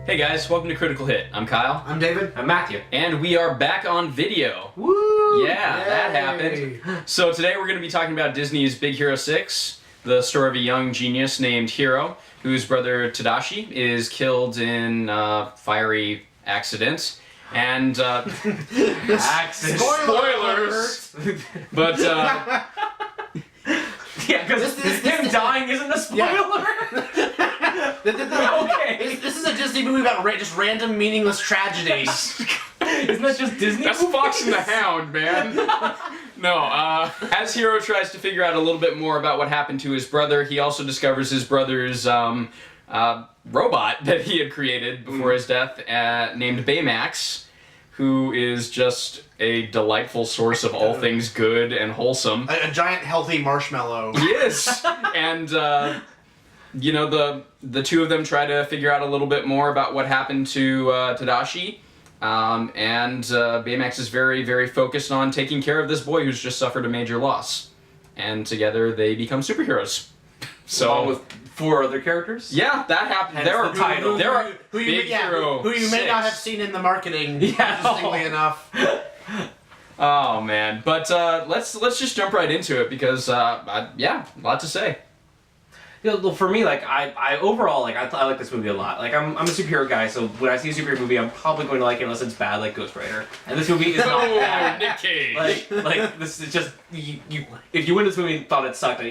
Hey guys, welcome to Critical Hit. I'm Kyle. I'm David. I'm Matthew. And we are back on video. Woo! Yeah, that happened. So today we're going to be talking about Disney's Big Hero 6, the story of a young genius named Hiro, whose brother Tadashi is killed in a fiery accident. And, spoilers! But, yeah, because him dying isn't a spoiler! Okay. This is a Disney movie about just random meaningless tragedies. Isn't that just Disney? That's Fox and the Hound, man. No, as Hiro tries to figure out a little bit more about what happened to his brother, he also discovers his brother's robot that he had created before his death, named Baymax, who is just a delightful source of all things good and wholesome. A giant, healthy marshmallow. Yes! And, you know, the two of them try to figure out a little bit more about what happened to Tadashi. And Baymax is very, very focused on taking care of this boy who's just suffered a major loss. And together they become superheroes. So, along with 4 other characters? Yeah, that happened. Hence the title. Who you may not have seen in the marketing, interestingly enough. Oh man, but let's just jump right into it because yeah, a lot to say. Yeah, well, for me, like I overall like I like this movie a lot. Like I'm a superhero guy, so when I see a superhero movie, I'm probably going to like it unless it's bad, like Ghost Rider. And this movie is not bad. Nick Cage. Like this is just you. If you went to this movie and thought it sucked,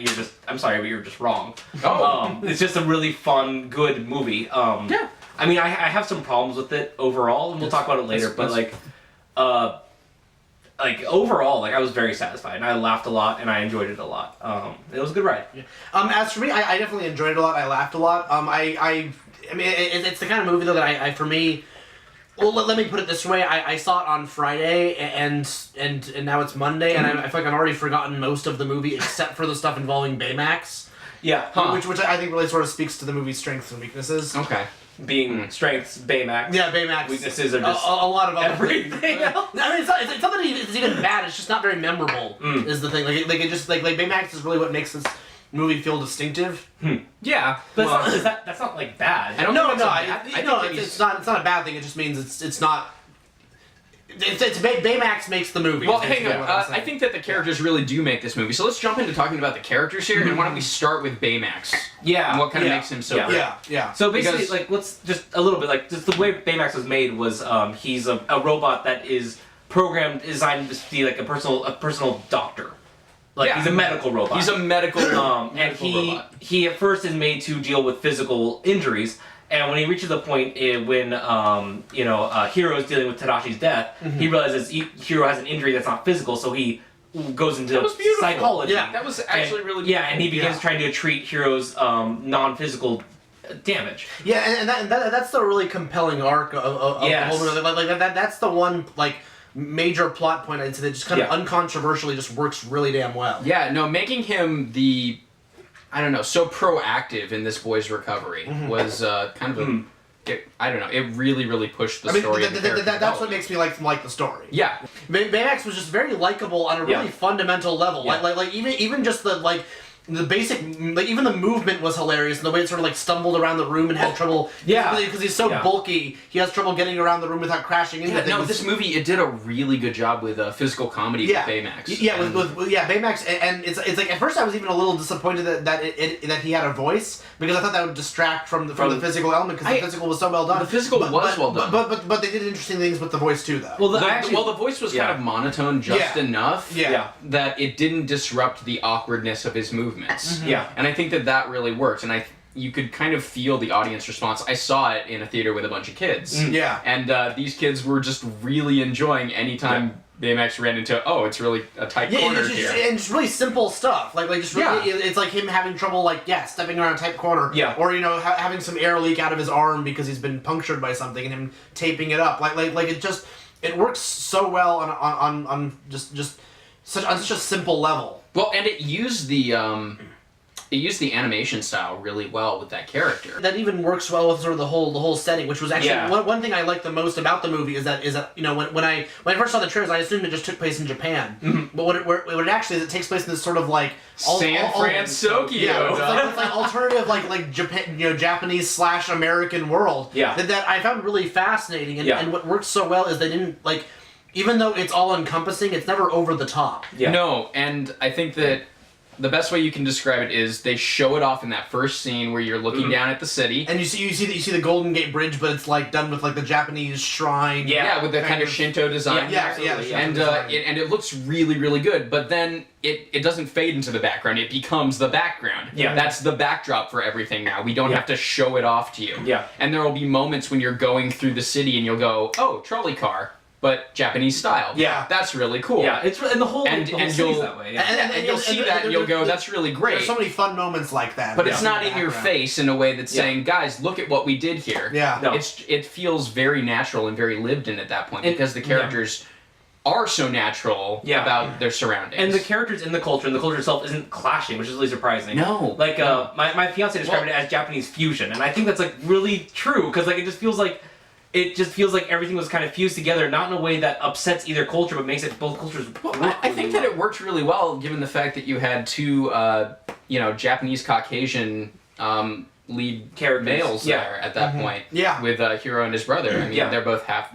I'm sorry, but you're just wrong. Oh. It's just a really fun, good movie. Yeah. I mean, I have some problems with it overall, and we'll talk about it later. But like overall, like I was very satisfied, and I laughed a lot, and I enjoyed it a lot. It was a good ride. Yeah. As for me, I definitely enjoyed it a lot. I laughed a lot. I mean, it's the kind of movie though that I for me. Well, let me put it this way: I saw it on Friday, and now it's Monday, and I feel like I've already forgotten most of the movie except for the stuff involving Baymax. Yeah, which I think really sort of speaks to the movie's strengths and weaknesses. Okay. Being strengths, Baymax. Yeah, Baymax. Weaknesses are just a lot of other everything things. else. I mean, it's not that it's even bad. It's just not very memorable. Is the thing. Like it just like Baymax is really what makes this movie feel distinctive. Yeah, But that's not like bad. I don't think It's not a bad thing. It just means it's not. Baymax makes the movie. Well, hang on. I think that the characters really do make this movie. So let's jump into talking about the characters here, and why don't we start with Baymax? Yeah. And what kind of makes him so great? Yeah. So basically, Because- like, let's just a little bit, like, just the way Baymax was made was, he's a robot that is programmed, designed to be like a personal doctor. Like, Yeah. he's a medical robot. He's a medical, and medical robot. he at first is made to deal with physical injuries. And when he reaches the point when Hiro is dealing with Tadashi's death, he realizes Hiro has an injury that's not physical, so he goes into psychology. Yeah, that was actually really beautiful. Yeah, and he begins trying to treat Hiro's non-physical damage. Yeah, and that's the really compelling arc of the whole movie. Like that's the one like major plot point I'd say that just kind of uncontroversially just works really damn well. Yeah, no, making him so proactive in this boy's recovery was kind of it really, really pushed the story. That's what makes me like the story. Yeah. Baymax was just very likable on a really fundamental level. Yeah. Like even just the basic, like even the movement was hilarious, and the way it sort of like stumbled around the room and had trouble. Yeah. Because he's so bulky, he has trouble getting around the room without crashing into things. No, this movie it did a really good job with physical comedy with Baymax. Yeah, with Baymax, and it's like at first I was even a little disappointed that he had a voice because I thought that would distract from the physical element because the physical was so well done. The physical was well done, but they did interesting things with the voice too, though. Well, the voice was kind of monotone just enough that it didn't disrupt the awkwardness of his movements. Yeah. And I think that really worked, and you could kind of feel the audience response. I saw it in a theater with a bunch of kids. Yeah. And these kids were just really enjoying any time Baymax ran into, it's really a tight corner here. And just really simple stuff. Like just really, it's like him having trouble, stepping around a tight corner. Yeah. Or, having some air leak out of his arm because he's been punctured by something and him taping it up. It works so well on such a simple level. Well, and it used the used the animation style really well with that character. That even works well with sort of the whole setting, which was actually Yeah. one thing I liked the most about the movie is that you know when I first saw the trailers, I assumed it just took place in Japan, but what it actually is, it takes place in this sort of like San Francisco. Yeah, it's like alternative like Japan, Japanese / American world. Yeah. That I found really fascinating, and what worked so well is they didn't like, even though it's all encompassing, it's never over the top. Yeah. No, and I think that the best way you can describe it is they show it off in that first scene where you're looking down at the city. And you see the Golden Gate Bridge, but it's like done with like the Japanese shrine. Yeah, with the kind of Shinto design. Yeah. And it looks really, really good. But then it doesn't fade into the background. It becomes the background. Yeah. That's the backdrop for everything now. We don't have to show it off to you. Yeah. And there will be moments when you're going through the city and you'll go, oh, trolley car, but Japanese style. Yeah. That's really cool. Yeah, it's and the whole And city's you'll- that way. Yeah. And you'll see that and you'll go, that's really great. There's so many fun moments like that. But it's not in your background. face in a way that's saying, guys, look at what we did here. Yeah. No. It feels very natural and very lived in at that point because the characters are so natural about their surroundings. And the characters in the culture and the culture itself isn't clashing, which is really surprising. No. Like, my fiance described it as Japanese fusion, and I think that's, like, really true, because, like, it just feels like everything was kind of fused together, not in a way that upsets either culture, but makes it both cultures work I think that it worked really well, given the fact that you had two, Japanese Caucasian lead Characters. males there at that point. Yeah. With Hiro and his brother. I mean, Yeah. they're both half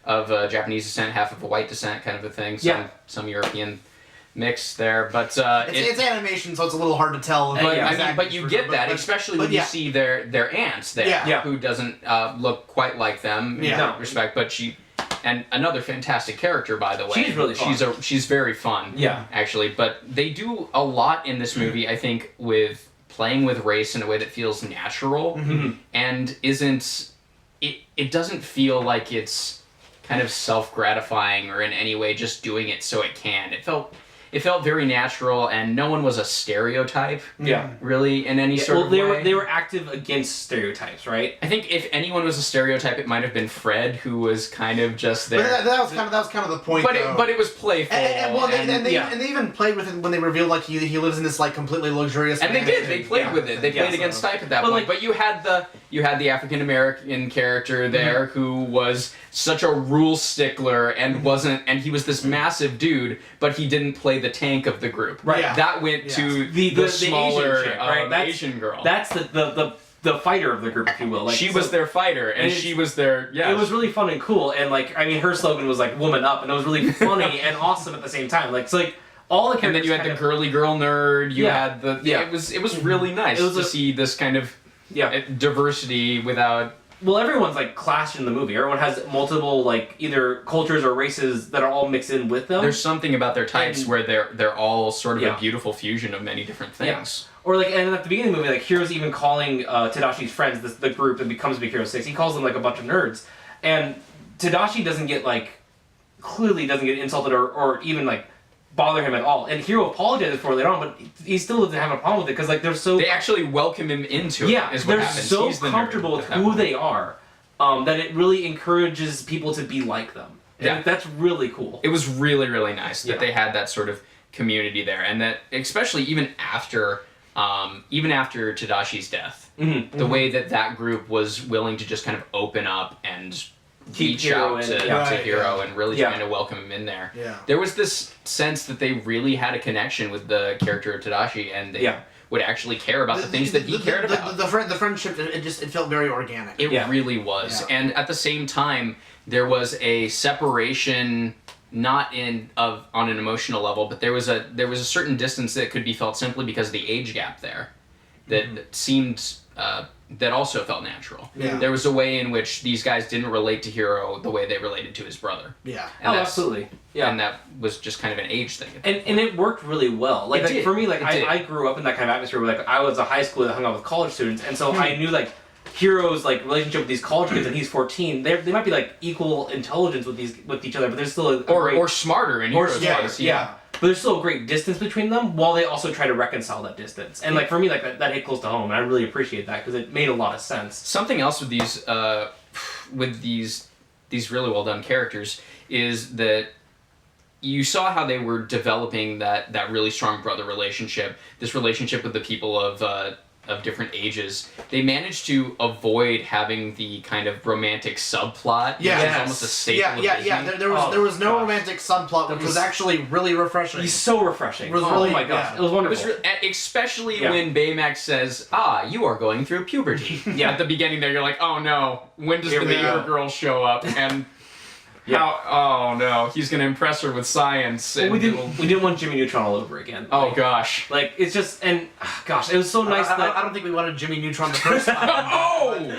of Japanese descent, half of a white descent, kind of a thing. Some European mix there, but It's animation, so it's a little hard to tell. But, exactly but you get that, especially when you see their aunts there, Yeah. who doesn't look quite like them in that respect. But and another fantastic character, by the way. She's really fun. She's very fun. Yeah. Actually, but they do a lot in this movie, I think, with playing with race in a way that feels natural and isn't. It doesn't feel like it's kind of self-gratifying or in any way just doing it so it can. It felt very natural, and no one was a stereotype. Yeah. Really, in any sort of way. They were active against stereotypes, right? I think if anyone was a stereotype, it might have been Fred, who was kind of just there. But that was kind of the point. But it was playful. And they even played with it when they revealed like he lives in this like completely luxurious. And they did. mansion. They played with it. They played against type at that point. But you had the African American character there who was such a rule stickler and wasn't, and he was this massive dude, but he didn't play the tank of the group. Right. Yeah. That went to the smaller Asian chick, right? Asian girl. That's the fighter of the group, if you will. Like, she was their fighter, and she was their It was really fun and cool, and like I mean, her slogan was like "Woman Up," and it was really funny and awesome at the same time. Like, so like all the characters. And then you had the girly girl nerd. You had the Yeah. It was really nice to see this kind of diversity without. Well, everyone's like clashed in the movie. Everyone has multiple like either cultures or races that are all mixed in with them. There's something about their types where they're all sort of Yeah. a beautiful fusion of many different things. Or like, and at the beginning of the movie, like Hiro's even calling Tadashi's friends, the group that becomes Big Hero 6, he calls them like a bunch of nerds. And Tadashi doesn't get clearly doesn't get insulted or even like bother him at all. And Hiro apologizes for it later on, but he still doesn't have a problem with it because like they're so. They actually welcome him into it. Yeah, is what they're happens. so He's the nerd comfortable with at that who point. they are that it really encourages people to be like them. And Yeah. that's really cool. It was really, really nice that Yeah. they had that sort of community there, and that especially even after Tadashi's death, the way that group was willing to just kind of open up and Keep reach Hiro out in, to yeah. Hiro and really Yeah. trying to welcome him in there. Yeah. There was this sense that they really had a connection with the character of Tadashi, and they would actually care about the things that he cared about. The friendship, it felt very organic. It really was. Yeah. And at the same time, there was a separation, not on an emotional level, but there was a certain distance that could be felt simply because of the age gap there that seemed that also felt natural. Yeah. There was a way in which these guys didn't relate to Hiro the way they related to his brother. Yeah. And that's- Absolutely. Yeah. And that was just kind of an age thing. And it worked really well. Like, It like did. for me, like It did. I grew up in that kind of atmosphere where like I was a high school that hung out with college students, and so I knew like Hiro's like relationship with these college kids, and he's 14. They might be like equal intelligence with each other, but there's still a great, or smarter in or Hiro's smarter, case. yeah. But there's still a great distance between them, while they also try to reconcile that distance. And like for me, like that hit close to home, and I really appreciate that because it made a lot of sense. Something else with these really well done characters is that you saw how they were developing that really strong brother relationship, this relationship with the people of different ages. They managed to avoid having the kind of romantic subplot, which is almost a staple of Disney. There was no romantic subplot, which was actually really refreshing. He's so refreshing. It was really, oh my gosh, it was wonderful. Especially when Baymax says, you are going through puberty. At the beginning there, you're like, oh no, when does the neighbor girl show up? And oh no, he's gonna impress her with science. Well, And we didn't want Jimmy Neutron all over again. Oh gosh. Like it's just gosh, it was so nice that I don't think we wanted Jimmy Neutron the first time.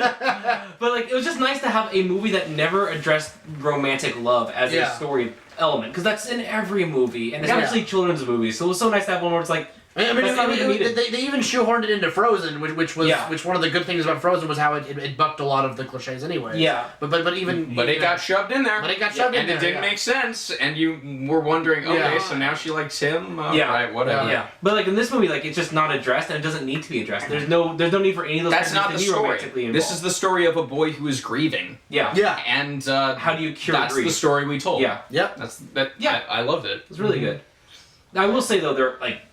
But like it was just nice to have a movie that never addressed romantic love as a story element, because that's in every movie, and especially children's movies. So it was so nice to have one where it's like. They even shoehorned it into Frozen, which one of the good things about Frozen was how it bucked a lot of the cliches anyway. Yeah. But it got shoved in there. But it got shoved in there. And it didn't make sense, and you were wondering, okay, so now she likes him? Right, whatever. Yeah. But like in this movie, like it's just not addressed, and it doesn't need to be addressed. There's no need for any of those That's not the story. This is the story of a boy who is grieving. Yeah. And how do you cure that's grief? the story we told. Yeah. I loved it. It's really good. I will say though, they're like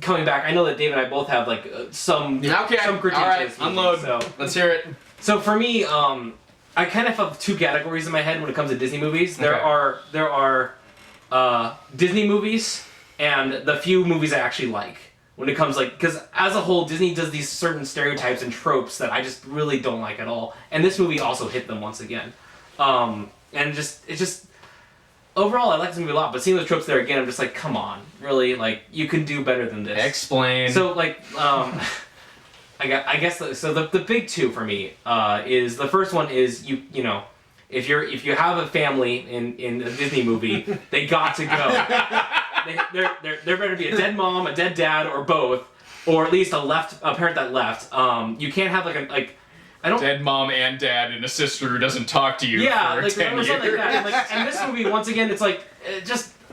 coming back. I know that Dave and I both have like some critiques. All right, unload. So Let's hear it. So for me, I kind of have two categories in my head when it comes to Disney movies. There are Disney movies and the few movies I actually like. When it comes because as a whole, Disney does these certain stereotypes and tropes that I just really don't like at all. And this movie also hit them once again. And it's just overall, I like this movie a lot, but seeing the tropes there again, I'm just like, come on, really? Like, you can do better than this. Explain. So, like, I guess the big two for me is the first one is you know, if you have a family in a Disney movie, they got to go. There better be a dead mom, a dead dad, or both, or at least a parent that left. You can't have dead mom and dad and a sister who doesn't talk to you for 10 years. Something like that. And this movie, once again, it's like,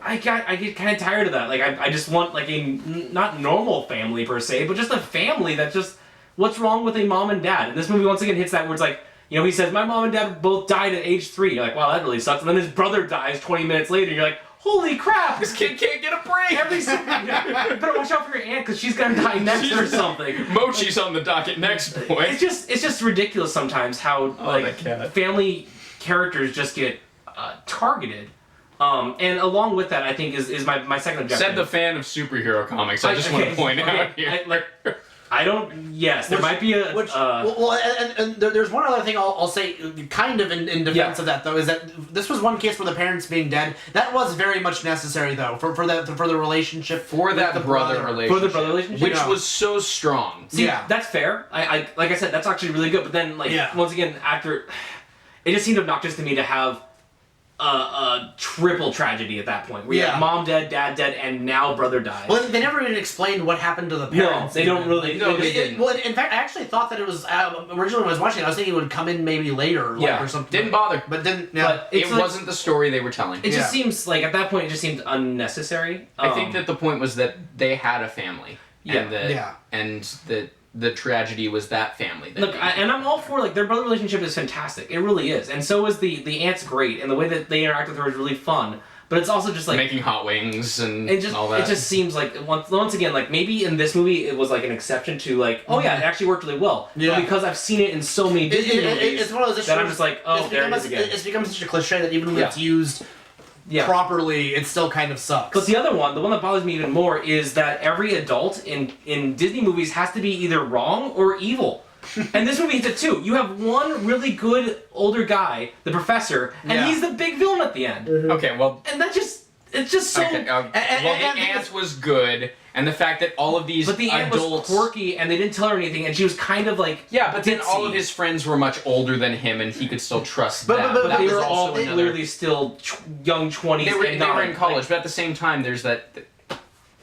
I get kind of tired of that. Like, I just want, like, a not normal family, per se, but just a family that just, what's wrong with a mom and dad? And this movie, once again, hits that where it's like, you know, he says, my mom and dad both died at age 3. You're like, wow, that really sucks. And then his brother dies 20 minutes later, and you're like, holy crap! This kid can't get a break! You better watch out for your aunt, because she's gonna die next or something. Mochi's on the docket next point. It's just ridiculous sometimes how family characters just get targeted. And along with that, I think is my second objective. Said the fan of superhero comics. I just want to point out here. I don't. Yes, there might be a. And there's one other thing I'll say, kind of in defense of that though, is that this was one case where the parents being dead. That was very much necessary though for the relationship for that brother relationship, which was so strong. See, that's fair. I like I said, that's actually really good. But then once again, after it just seemed obnoxious to me to have a triple tragedy at that point. Where you have mom dead, dad dead, and now brother dies. Well, they never even explained what happened to the parents. No, they don't really. No, well, in fact, I actually thought that it was originally when I was watching it, I was thinking it would come in maybe later, or something. Didn't bother, but then it wasn't the story they were telling. It just seems like at that point it just seemed unnecessary. I think that the point was that they had a family, and that the tragedy was that family. Look, and I'm all for their brother relationship is fantastic. It really is, and so is the aunt's great, and the way that they interact with her is really fun. But it's also just making hot wings and all that. It just seems like once again, maybe in this movie it was an exception to it actually worked really well. Yeah. But because I've seen it in so many Disney movies, it's one of those issues that I'm just like, there it is again. It's become such a cliche that even when it's used properly, it still kind of sucks. But the other one, the one that bothers me even more, is that every adult in Disney movies has to be either wrong or evil. And this movie hits it too. You have one really good older guy, the professor, and he's the big villain at the end. Mm-hmm. Okay, well... And that just... It's just so... Okay, well, the aunt was good, and the fact that all of these But the aunt was quirky, and they didn't tell her anything, and she was kind of Yeah, but then all of his friends were much older than him, and he could still trust them. But they were all clearly still young 20s. They were in college, but at the same time, there's that...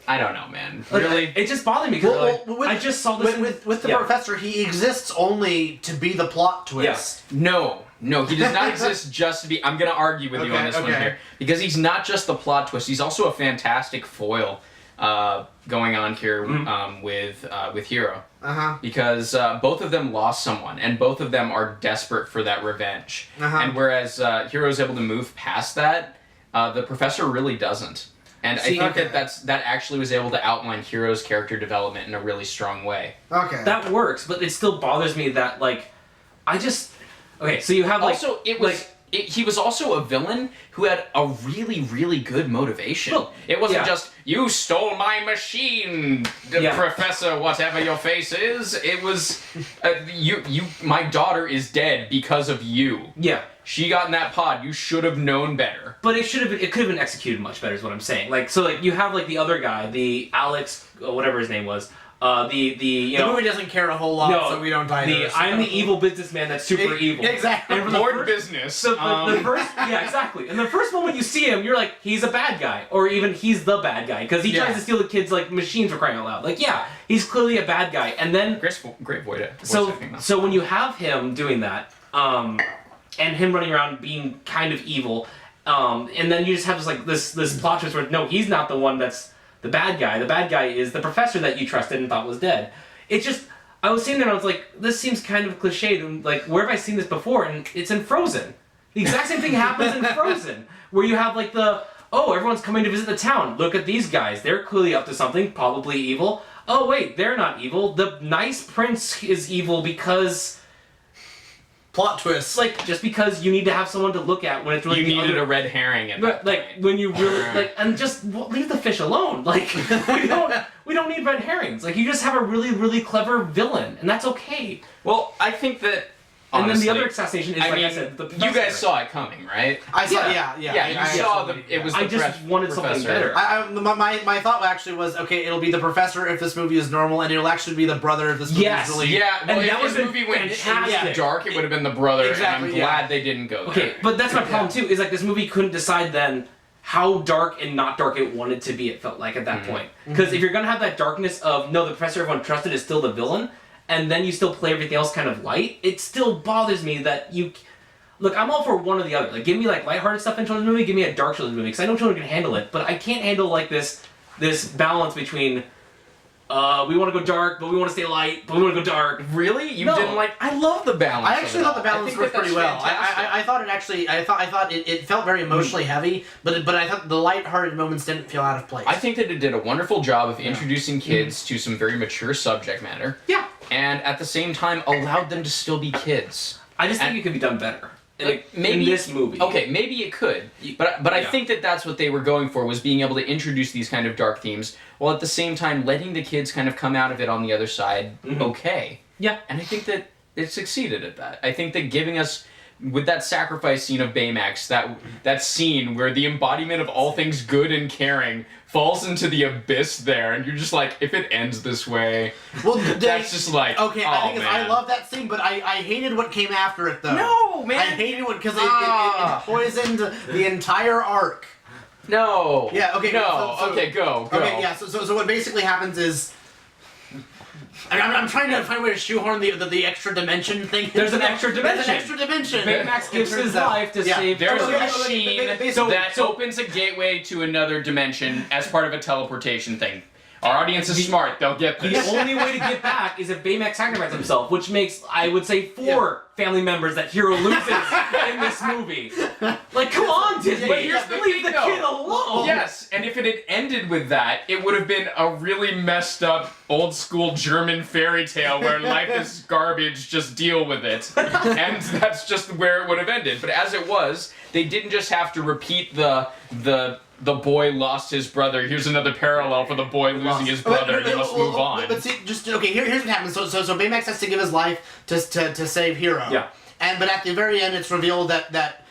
I don't know, man. Really? It just bothered me, because I just saw this... With the professor, he exists only to be the plot twist. Yeah. No, he does not exist just to be... I'm going to argue with you on this one here. Because he's not just the plot twist, he's also a fantastic foil going on here with Hero. Because both of them lost someone, and both of them are desperate for that revenge. And whereas Hero's able to move past that, the professor really doesn't. And I think that actually was able to outline Hiro's character development in a really strong way. Okay. That works, but it still bothers me that, like, so you have, like... Also, he was also a villain who had a really, really good motivation. Well, it wasn't just, you stole my machine, Professor whatever your face is. It was, my daughter is dead because of you. Yeah. She got in that pod. You should have known better. But it could have been executed much better is what I'm saying. Like, so, like, you have, like, the other guy, the Alex, whatever his name was, the movie doesn't care a whole lot, so we don't die. I'm the evil businessman that's super evil. Exactly. And Lord Business. So the first, exactly. And the first moment you see him, you're like, he's a bad guy, or even he's the bad guy because he tries to steal the kids' like machines for crying out loud. Like, yeah, he's clearly a bad guy. And then great voice so when you have him doing that, and him running around being kind of evil, and then you just have this plot twist where no, he's not the one that's the bad guy. The bad guy is the professor that you trusted and thought was dead. It just, I was sitting there and I was like, this seems kind of cliched. And like, where have I seen this before? And it's in Frozen. The exact same thing happens in Frozen, where you have like everyone's coming to visit the town. Look at these guys. They're clearly up to something, probably evil. Oh wait, they're not evil. The nice prince is evil because... Plot twist. Like, just because you need to have someone to look at when it's really... You needed a red herring at that like, point. when you really... Like, and just leave the fish alone. Like, we don't need red herrings. Like, you just have a really, really clever villain, and that's okay. Well, I think that... And honestly, then the other assassination is, I said, the professor. You guys saw it coming, right? I saw, Yeah, you saw it was the I just wanted something better. My thought actually was, okay, it'll be the professor if this movie is normal, and it'll actually be the brother if this movie is really... Yeah, well, and if that this movie went dark, it would have been the brother, Exactly, and I'm glad they didn't go there. Okay, but that's my problem, too, is, like, this movie couldn't decide then how dark and not dark it wanted to be, it felt like, at that point. Because if you're gonna have that darkness of, no, the professor everyone trusted is still the villain, and then you still play everything else kind of light, it still bothers me that you... Look, I'm all for one or the other. Like, give me, like, lighthearted stuff in a children's movie, give me a dark children's movie, because I know children can handle it, but I can't handle, like, this balance between, we want to go dark, but we want to stay light, but we want to go dark. Really? You didn't like... I love the balance. I actually thought the balance worked pretty well. I thought it actually... I thought it felt very emotionally heavy, but I thought the lighthearted moments didn't feel out of place. I think that it did a wonderful job of introducing kids to some very mature subject matter. Yeah. And at the same time, allowed them to still be kids. I just think it could be done better. Like, maybe in this movie. Okay, maybe it could. But I think that that's what they were going for, was being able to introduce these kind of dark themes, while at the same time letting the kids kind of come out of it on the other side okay. Yeah. And I think that it succeeded at that. I think that giving us, with that sacrifice scene of Baymax, that scene where the embodiment of all things good and caring falls into the abyss there, and you're just like, if it ends this way, well, that's just like, okay, I love that scene, but I hated what came after it, though. No, man! I hated it because it poisoned the entire arc. No. Yeah, okay. No, okay, go. Okay, yeah, so what basically happens is... I'm trying to find a way to shoehorn the extra dimension thing. There's an extra dimension. There's an extra dimension. Baymax gives his life to save... There's a machine that opens a gateway to another dimension as part of a teleportation thing. Our audience is smart. They'll get this. The only way to get back is if Baymax sacrifices himself, which makes, I would say, 4 family members that Hero loses in this movie. Like, come on, Disney! Leave the kid alone! Yes, and if it had ended with that, it would have been a really messed up, old-school German fairy tale where life is garbage, just deal with it. And that's just where it would have ended. But as it was, they didn't just have to repeat the boy lost his brother. Here's another parallel for the boy losing his brother. You must move on. But see, here's what happens. So Baymax has to give his life to save Hero. Yeah. But at the very end, it's revealed that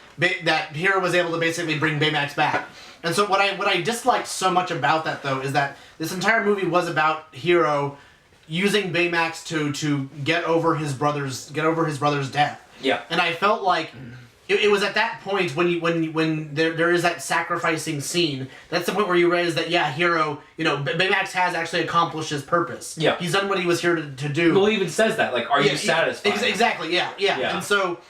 Hero was able to basically bring Baymax back. And so what I disliked so much about that, though, is that this entire movie was about Hero using Baymax to get over his brother's death. Yeah. And I felt like it was at that point when there is that sacrificing scene. That's the point where you realize that Hero, Baymax has actually accomplished his purpose. Yeah. He's done what he was here to do. Well, he even says that. Like, are you satisfied? Exactly. Yeah. And so.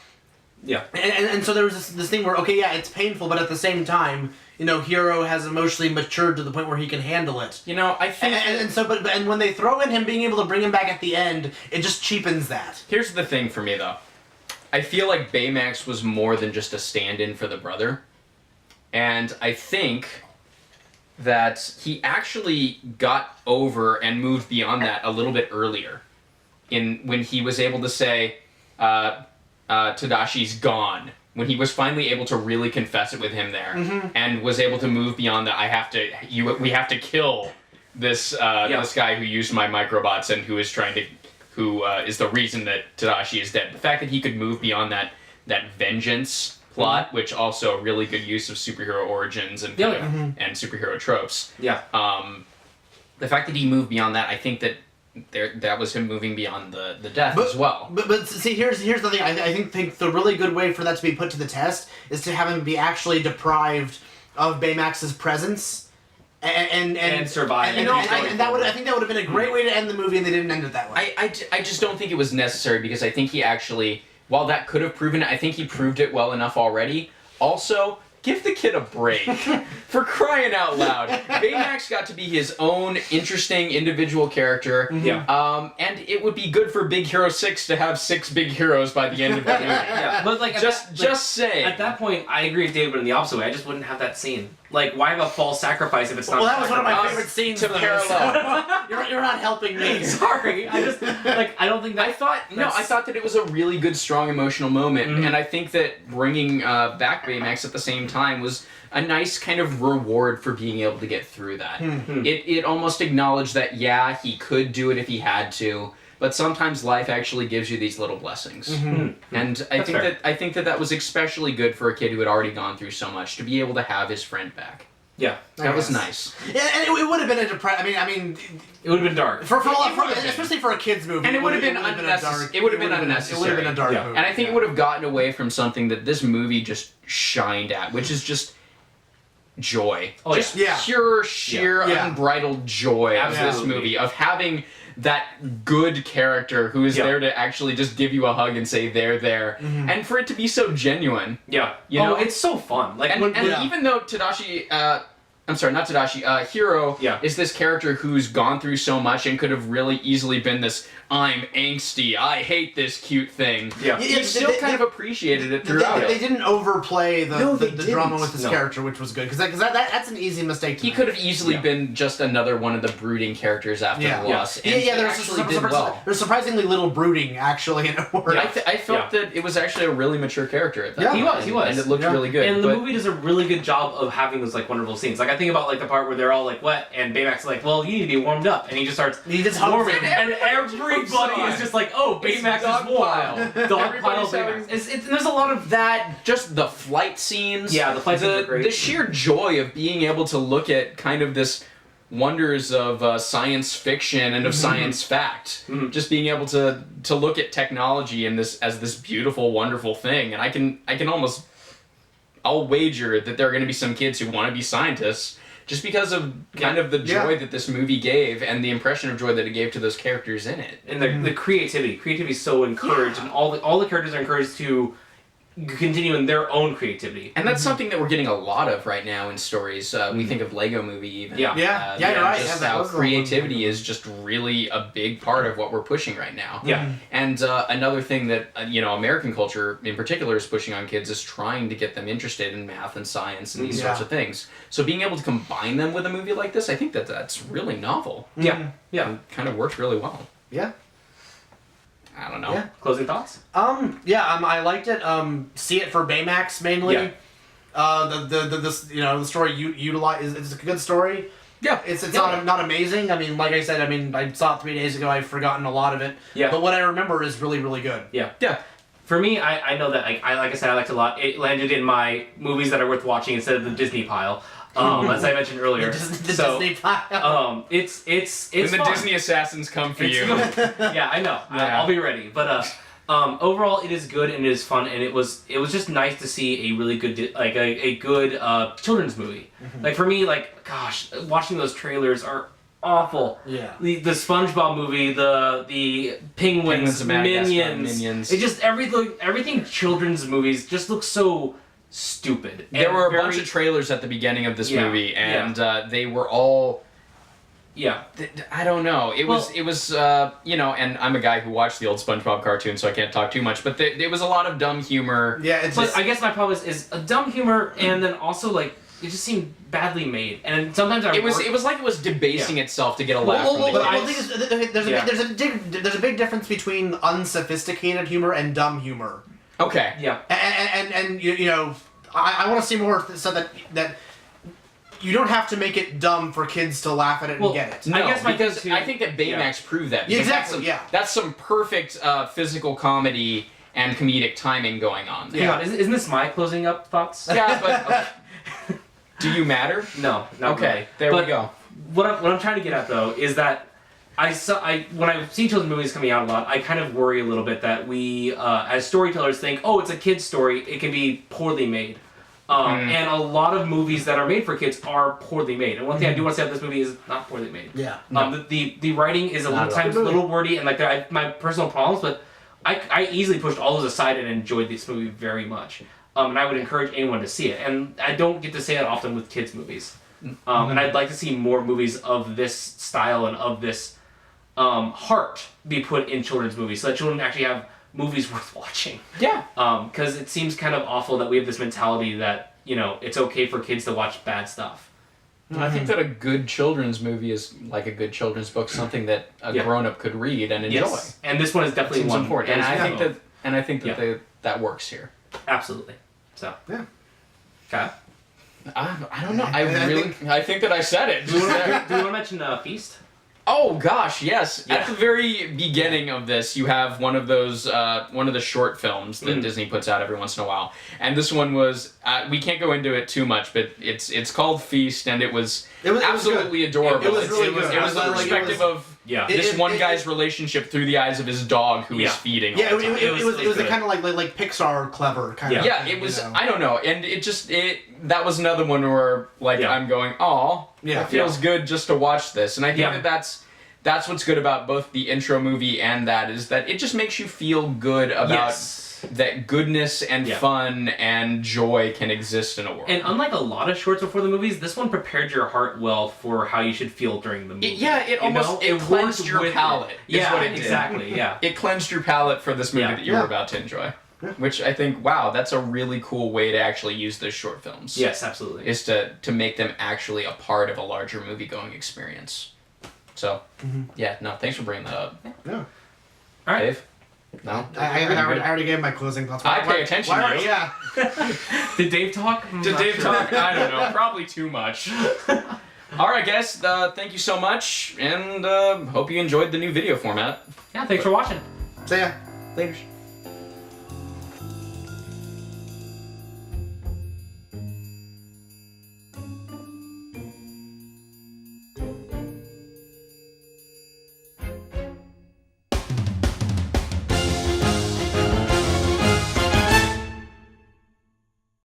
Yeah. And so there was this thing where it's painful, but at the same time, Hero has emotionally matured to the point where he can handle it. I think... And when they throw in him being able to bring him back at the end, it just cheapens that. Here's the thing for me, though. I feel like Baymax was more than just a stand-in for the brother. And I think that he actually got over and moved beyond that a little bit earlier, when he was able to say, Tadashi's gone. When he was finally able to really confess it with him there, and was able to move beyond that, we have to kill this this guy who used my microbots and who is the reason that Tadashi is dead. The fact that he could move beyond that vengeance plot, which also a really good use of superhero origins and and superhero tropes. Yeah. The fact that he moved beyond that, I think that was him moving beyond the death as well. But see, here's the thing. I think the really good way for that to be put to the test is to have him be actually deprived of Baymax's presence and survive. And I think that would have been a great way to end the movie, and they didn't end it that way. I just don't think it was necessary, because I think he actually, while that could have proven it, I think he proved it well enough already. Also, give the kid a break. For crying out loud. Baymax got to be his own interesting individual character. Yeah. And it would be good for Big Hero 6 to have 6 big heroes by the end of the movie. Yeah. But like just say. At that point, I agree with David, but in the opposite way, I just wouldn't have that scene. Like, why have a false sacrifice if it's not? Well, that was one of my favorite scenes to parallel. You're not helping me. Sorry, I just I don't think that. I thought that it was a really good, strong emotional moment, and I think that bringing back Baymax at the same time was a nice kind of reward for being able to get through that. It almost acknowledged that he could do it if he had to, but sometimes life actually gives you these little blessings. And I think that was especially good for a kid who had already gone through so much, to be able to have his friend back. Yeah, that was nice. Yeah, and it would have been a I mean, it would have been dark especially for a kids movie. And it would have been unnecessary. It would have been unnecessary. It would have been a dark movie. And I think it would have gotten away from something that this movie just shined at, which is just joy. Just pure, sheer, unbridled joy of this movie, of having that good character who is there to actually just give you a hug and say they're there, and for it to be so genuine. Yeah, you know, it's so fun. Like, even though Tadashi, I'm sorry, not Tadashi, Hiro is this character who's gone through so much and could have really easily been this, I'm angsty, I hate this cute thing. Yeah. You still kind of appreciated it throughout. They didn't overplay the drama with this character, which was good, because that's an easy mistake to make. He could have easily been just another one of the brooding characters after the loss. And there's surprisingly little brooding, actually, in it. I felt that it was actually a really mature character at that point. He was. And it looked really good. And the movie does a really good job of having those like wonderful scenes. Like, I think about like the part where they're all like wet, and Baymax is like, well, you need to be warmed up, and he just starts warming, and everybody is just like, oh, Baymax is warm. Dog pile Baymax. There's a lot of that. Just the flight scenes. Yeah, the flight scenes are great. The sheer joy of being able to look at kind of this wonders of science fiction and of science fact. Just being able to look at technology and as this beautiful, wonderful thing. And I'll wager that there are going to be some kids who want to be scientists just because of kind of the joy that this movie gave and the impression of joy that it gave to those characters in it. And the creativity is so encouraged, and all the characters are encouraged to continue in their own creativity. And that's something that we're getting a lot of right now in stories. We think of Lego Movie even. You're right. Just how creativity is just really a big part of what we're pushing right now. Yeah. And another thing that American culture in particular is pushing on kids is trying to get them interested in math and science and these sorts of things. So being able to combine them with a movie like this, I think that's really novel. Yeah. And kind of worked really well. Yeah. I don't know. Yeah. Closing thoughts? I liked it. See it for Baymax mainly. Yeah. The story utilize it's a good story. Yeah. It's not amazing. I mean, like I said, I saw it 3 days ago. I've forgotten a lot of it. Yeah. But what I remember is really, really good. Yeah. Yeah. For me, I know that like I said, I liked it a lot. It landed in my movies that are worth watching instead of the Disney pile. As I mentioned earlier. The Disney pile. It's when the fun. Disney assassins come for you. Yeah, I know. Yeah. I'll be ready. But overall, it is good and it is fun, and it was just nice to see a really good a good children's movie. Like for me, like gosh, watching those trailers are awful. Yeah. The SpongeBob movie, the Penguins, Minions. It just everything children's movies just looks so stupid. There were a bunch of trailers at the beginning of this movie, and they were all, Yeah. I don't know. It was you know, and I'm a guy who watched the old SpongeBob cartoon, so I can't talk too much. But there was a lot of dumb humor. Yeah, it's But just, I guess my problem is a dumb humor, and then also like it just seemed badly made, and sometimes It was like it was debasing itself to get a laugh Well, from well, the well, kids. the thing is, there's a big difference between unsophisticated humor and dumb humor. Okay. Yeah. And you know, I want to see more so that you don't have to make it dumb for kids to laugh at it Well, and get it. No, I guess my because thing too- I think that Baymax proved that. Yeah, because exactly, yeah. That's some perfect physical comedy and comedic timing going on there. Hang on, isn't this my closing up thoughts? Yeah, but do you matter? No, not Okay, really. there But we go. What I'm trying to get at though is that when I see children's movies coming out a lot, I kind of worry a little bit that we as storytellers think, oh, it's a kid's story, it can be poorly made. And a lot of movies that are made for kids are poorly made. And one thing I do want to say about this movie is not poorly made. Yeah. The writing is Not at all. times a little wordy, and like I have my personal problems, but I easily pushed all those aside and enjoyed this movie very much. And I would encourage anyone to see it. And I don't get to say that often with kids' movies. And I'd like to see more movies of this style and of this heart be put in children's movies, so that children actually have movies worth watching. Yeah. Because it seems kind of awful that we have this mentality that, you know, it's okay for kids to watch bad stuff. I think that a good children's movie is like a good children's book, something that a Yeah. grown-up could read and enjoy. Yes. And this one is definitely Seems one. important, and I think that Yeah. that works here. Absolutely. So. Yeah. Okay. I don't know. I I think that I said it. Do we want to mention Feast? Oh gosh, yes. Yeah. At the very beginning of this, you have one of those, one of the short films that Mm. Disney puts out every once in a while, and this one was. We can't go into it too much, but it's called Feast, and it was absolutely adorable. It was really good. It was the Like, perspective of Yeah. this one it- guy's relationship through the eyes of his dog, who he's Yeah. feeding. Yeah, all the time. it was good. kind of like Pixar clever kind of. Yeah, thing, it was. you know. I don't know, and that was another one where like Yeah. I'm going, oh, Yeah. it feels good just to watch this, and I think Yeah. that's what's good about both the intro movie and that is that it just makes you feel good about Yes. that goodness and Yeah. fun and joy can exist in a world. And unlike a lot of shorts before the movies, this one prepared your heart well for how you should feel during the movie. It You almost know? it cleansed worked your with palate. it. Is Yeah, what it did. exactly. Yeah. It cleansed your palate for this movie Yeah. that you were Yeah. about to enjoy. Yeah. Which I think, wow, that's a really cool way to actually use those short films. Yes, absolutely. Is to make them actually a part of a larger movie-going experience. So, yeah, no, thanks for bringing that up. Yeah. All right. Dave? No? I already gave my closing thoughts. I pay attention to you. Yeah. Did Dave talk? Did Dave talk? I don't know. Probably too much. All right, guys. Thank you so much, and hope you enjoyed the new video format. Yeah, thanks for watching. So yeah. Later.